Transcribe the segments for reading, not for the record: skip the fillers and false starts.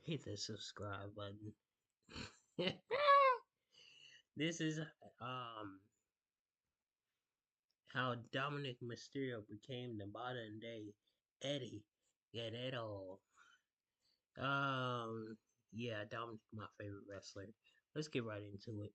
hit the subscribe button. This is um how Dominic Mysterio became the modern day Eddie Guerrero. Um, yeah, Dominic, my favorite wrestler. Let's get right into it.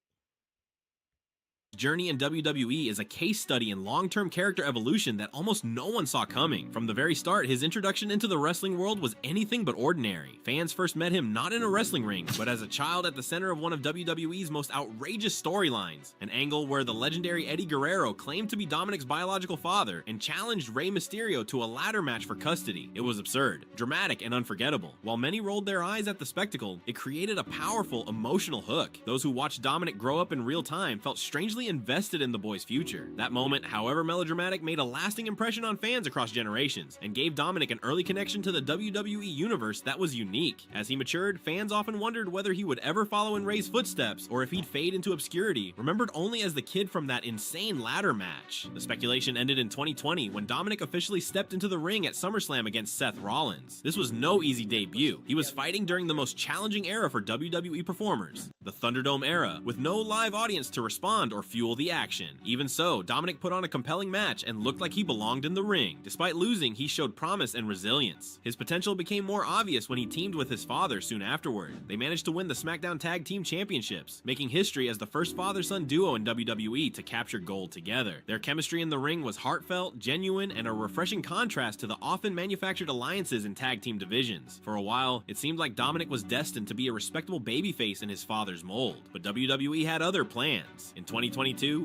Journey in WWE is a case study in long-term character evolution that almost no one saw coming. From the very start, his introduction into the wrestling world was anything but ordinary. Fans first met him not in a wrestling ring, but as a child at the center of one of WWE's most outrageous storylines, an angle where the legendary Eddie Guerrero claimed to be Dominic's biological father and challenged Rey Mysterio to a ladder match for custody. It was absurd, dramatic, and unforgettable. While many rolled their eyes at the spectacle, it created a powerful, emotional hook. Those who watched Dominic grow up in real time felt strangely invested in the boy's future. That moment, however melodramatic, made a lasting impression on fans across generations and gave Dominic an early connection to the WWE universe that was unique. As he matured, fans often wondered whether he would ever follow in Rey's footsteps or if he'd fade into obscurity, remembered only as the kid from that insane ladder match. The speculation ended in 2020 when Dominic officially stepped into the ring at SummerSlam against Seth Rollins. This was no easy debut. He was fighting during the most challenging era for WWE performers, the Thunderdome era, with no live audience to respond or fuel the action. Even so, Dominic put on a compelling match and looked like he belonged in the ring. Despite losing, he showed promise and resilience. His potential became more obvious when he teamed with his father soon afterward. They managed to win the SmackDown Tag Team Championships, making history as the first father-son duo in WWE to capture gold together. Their chemistry in the ring was heartfelt, genuine, and a refreshing contrast to the often manufactured alliances in tag team divisions. For a while, it seemed like Dominic was destined to be a respectable babyface in his father's mold, but WWE had other plans. In 2022,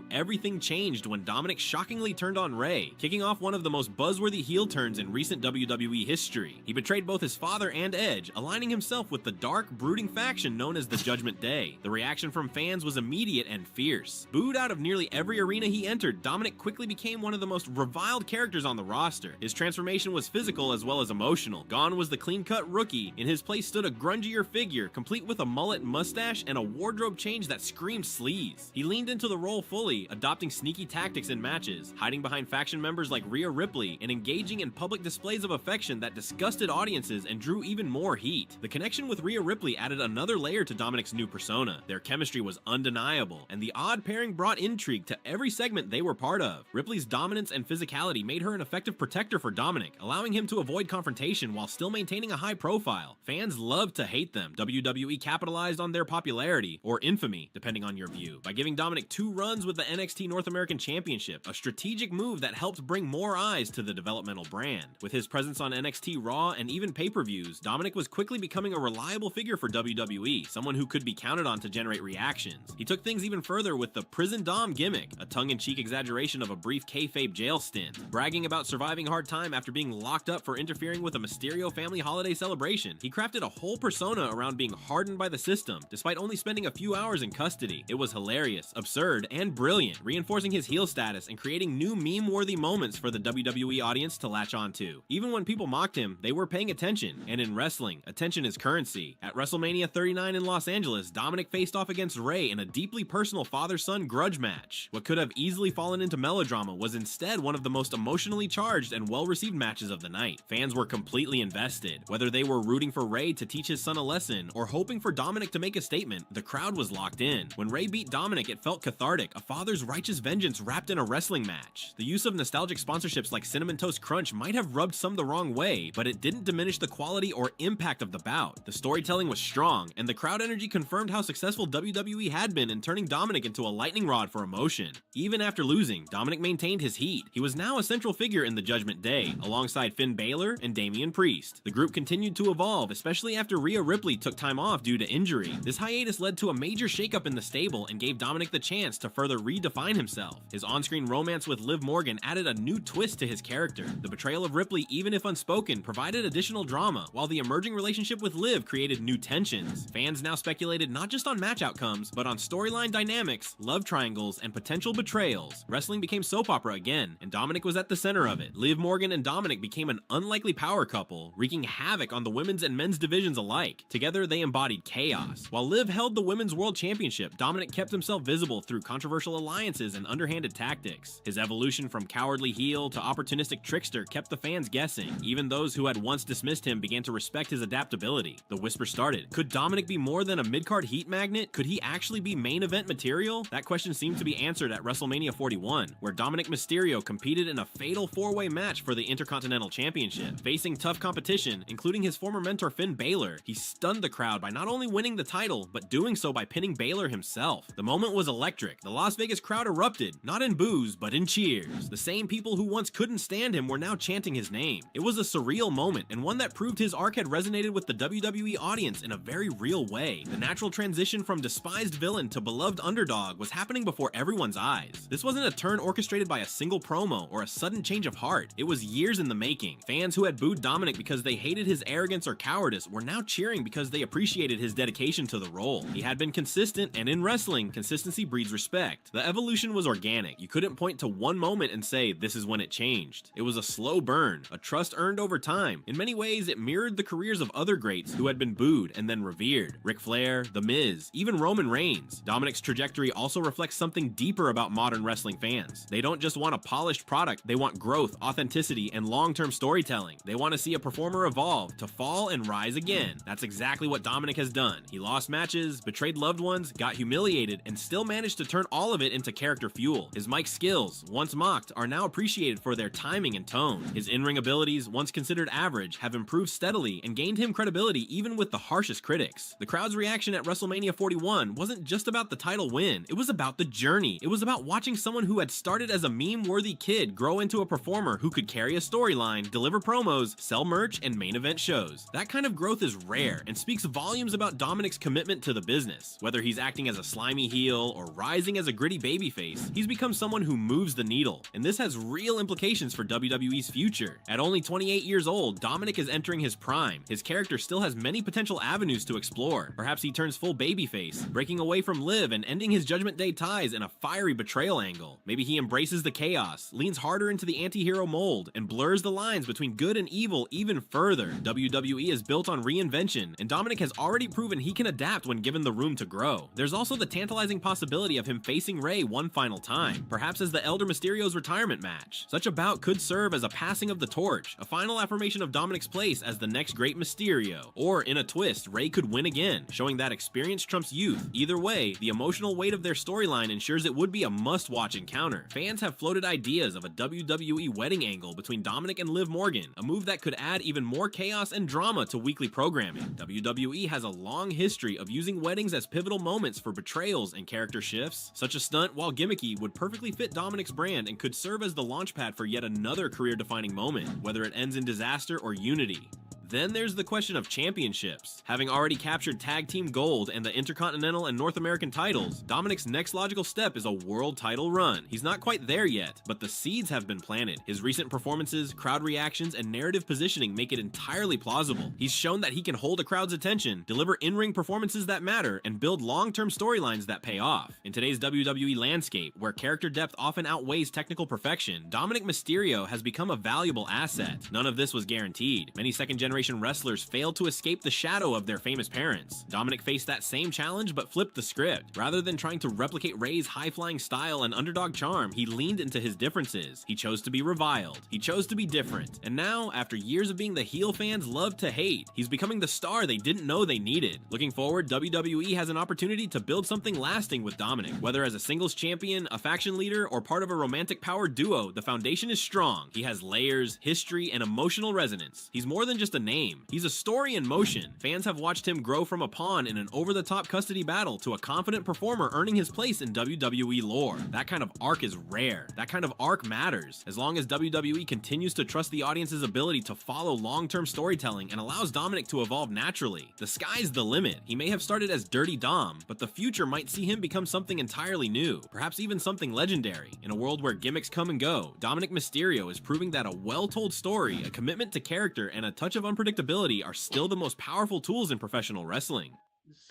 everything changed when Dominik shockingly turned on Rey, kicking off one of the most buzzworthy heel turns in recent WWE history. He betrayed both his father and Edge, aligning himself with the dark, brooding faction known as the Judgment Day. The reaction from fans was immediate and fierce. Booed out of nearly every arena he entered, Dominik quickly became one of the most reviled characters on the roster. His transformation was physical as well as emotional. Gone was the clean-cut rookie. In his place stood a grungier figure, complete with a mullet mustache and a wardrobe change that screamed sleaze. He leaned into the role fully, adopting sneaky tactics in matches, hiding behind faction members like Rhea Ripley, and engaging in public displays of affection that disgusted audiences and drew even more heat. The connection with Rhea Ripley added another layer to Dominik's new persona. Their chemistry was undeniable, and the odd pairing brought intrigue to every segment they were part of. Ripley's dominance and physicality made her an effective protector for Dominik, allowing him to avoid confrontation while still maintaining a high profile. Fans loved to hate them. WWE capitalized on their popularity, or infamy, depending on your view, by giving Dominik 2 runs with the NXT North American Championship, a strategic move that helped bring more eyes to the developmental brand. With his presence on NXT Raw and even pay-per-views, Dominik was quickly becoming a reliable figure for WWE, someone who could be counted on to generate reactions. He took things even further with the Prison Dom gimmick, a tongue-in-cheek exaggeration of a brief kayfabe jail stint. Bragging about surviving hard time after being locked up for interfering with a Mysterio family holiday celebration, he crafted a whole persona around being hardened by the system, despite only spending a few hours in custody. It was hilarious, absurd, and brilliant, reinforcing his heel status and creating new meme-worthy moments for the WWE audience to latch onto. Even when people mocked him, they were paying attention, and in wrestling, attention is currency. At WrestleMania 39 in Los Angeles, Dominik faced off against Rey in a deeply personal father-son grudge match. What could have easily fallen into melodrama was instead one of the most emotionally charged and well-received matches of the night. Fans were completely invested. Whether they were rooting for Rey to teach his son a lesson or hoping for Dominik to make a statement, the crowd was locked in. When Rey beat Dominik, it felt cathartic, a father's righteous vengeance wrapped in a wrestling match. The use of nostalgic sponsorships like Cinnamon Toast Crunch might have rubbed some the wrong way, but it didn't diminish the quality or impact of the bout. The storytelling was strong, and the crowd energy confirmed how successful WWE had been in turning Dominik into a lightning rod for emotion. Even after losing, Dominik maintained his heat. He was now a central figure in the Judgment Day, alongside Finn Balor and Damian Priest. The group continued to evolve, especially after Rhea Ripley took time off due to injury. This hiatus led to a major shakeup in the stable and gave Dominik the chance to further redefine himself. His on-screen romance with Liv Morgan added a new twist to his character. The betrayal of Ripley, even if unspoken, provided additional drama, while the emerging relationship with Liv created new tensions. Fans now speculated not just on match outcomes, but on storyline dynamics, love triangles, and potential betrayals. Wrestling became soap opera again, and Dominik was at the center of it. Liv Morgan and Dominik became an unlikely power couple, wreaking havoc on the women's and men's divisions alike. Together, they embodied chaos. While Liv held the Women's World Championship, Dominik kept himself visible through controversial alliances and underhanded tactics. His evolution from cowardly heel to opportunistic trickster kept the fans guessing. Even those who had once dismissed him began to respect his adaptability. The whisper started. Could Dominik be more than a mid-card heat magnet? Could he actually be main event material? That question seemed to be answered at WrestleMania 41, where Dominik Mysterio competed in a fatal four-way match for the Intercontinental Championship. Facing tough competition, including his former mentor Finn Balor, he stunned the crowd by not only winning the title, but doing so by pinning Balor himself. The moment was electric. The Las Vegas crowd erupted, not in boos, but in cheers. The same people who once couldn't stand him were now chanting his name. It was a surreal moment, and one that proved his arc had resonated with the WWE audience in a very real way. The natural transition from despised villain to beloved underdog was happening before everyone's eyes. This wasn't a turn orchestrated by a single promo or a sudden change of heart. It was years in the making. Fans who had booed Dominik because they hated his arrogance or cowardice were now cheering because they appreciated his dedication to the role. He had been consistent, and in wrestling, consistency breeds respect. The evolution was organic. You couldn't point to one moment and say, this is when it changed. It was a slow burn, a trust earned over time. In many ways, it mirrored the careers of other greats who had been booed and then revered. Ric Flair, The Miz, even Roman Reigns. Dominik's trajectory also reflects something deeper about modern wrestling fans. They don't just want a polished product, they want growth, authenticity, and long-term storytelling. They want to see a performer evolve, to fall and rise again. That's exactly what Dominik has done. He lost matches, betrayed loved ones, got humiliated, and still managed to turn all of it into character fuel. His mic skills, once mocked, are now appreciated for their timing and tone. His in-ring abilities, once considered average, have improved steadily and gained him credibility even with the harshest critics. The crowd's reaction at WrestleMania 41 wasn't just about the title win, it was about the journey. It was about watching someone who had started as a meme-worthy kid grow into a performer who could carry a storyline, deliver promos, sell merch, and main event shows. That kind of growth is rare and speaks volumes about Dominik's commitment to the business. Whether he's acting as a slimy heel or rising as a gritty babyface, he's become someone who moves the needle, and this has real implications for WWE's future. At only 28 years old, Dominik is entering his prime. His character still has many potential avenues to explore. Perhaps he turns full babyface, breaking away from Liv and ending his Judgment Day ties in a fiery betrayal angle. Maybe he embraces the chaos, leans harder into the anti-hero mold, and blurs the lines between good and evil even further. WWE is built on reinvention, and Dominik has already proven he can adapt when given the room to grow. There's also the tantalizing possibility of him facing Rey one final time, perhaps as the Elder Mysterio's retirement match. Such a bout could serve as a passing of the torch, a final affirmation of Dominik's place as the next great Mysterio. Or, in a twist, Rey could win again, showing that experience trumps youth. Either way, the emotional weight of their storyline ensures it would be a must-watch encounter. Fans have floated ideas of a WWE wedding angle between Dominik and Liv Morgan, a move that could add even more chaos and drama to weekly programming. WWE has a long history of using weddings as pivotal moments for betrayals and character shifts. Such a stunt, while gimmicky, would perfectly fit Dominik's brand and could serve as the launchpad for yet another career-defining moment, whether it ends in disaster or unity. Then there's the question of championships. Having already captured Tag Team Gold and the Intercontinental and North American titles, Dominik's next logical step is a world title run. He's not quite there yet, but the seeds have been planted. His recent performances, crowd reactions, and narrative positioning make it entirely plausible. He's shown that he can hold a crowd's attention, deliver in-ring performances that matter, and build long-term storylines that pay off. In today's WWE landscape, where character depth often outweighs technical perfection, Dominik Mysterio has become a valuable asset. None of this was guaranteed. Many second-generation wrestlers failed to escape the shadow of their famous parents. Dominik faced that same challenge but flipped the script. Rather than trying to replicate Rey's high-flying style and underdog charm, he leaned into his differences. He chose to be reviled. He chose to be different. And now, after years of being the heel fans love to hate, he's becoming the star they didn't know they needed. Looking forward, WWE has an opportunity to build something lasting with Dominik. Whether as a singles champion, a faction leader, or part of a romantic power duo, the foundation is strong. He has layers, history, and emotional resonance. He's more than just a name. He's a story in motion. Fans have watched him grow from a pawn in an over-the-top custody battle to a confident performer earning his place in WWE lore. That kind of arc is rare. That kind of arc matters. As long as WWE continues to trust the audience's ability to follow long-term storytelling and allows Dominik to evolve naturally, the sky's the limit. He may have started as Dirty Dom, but the future might see him become something entirely new, perhaps even something legendary. In a world where gimmicks come and go, Dominik Mysterio is proving that a well-told story, a commitment to character, and a touch of unpredictability are still the most powerful tools in professional wrestling.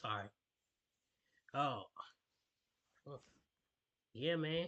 Sorry. Oh. Yeah, man.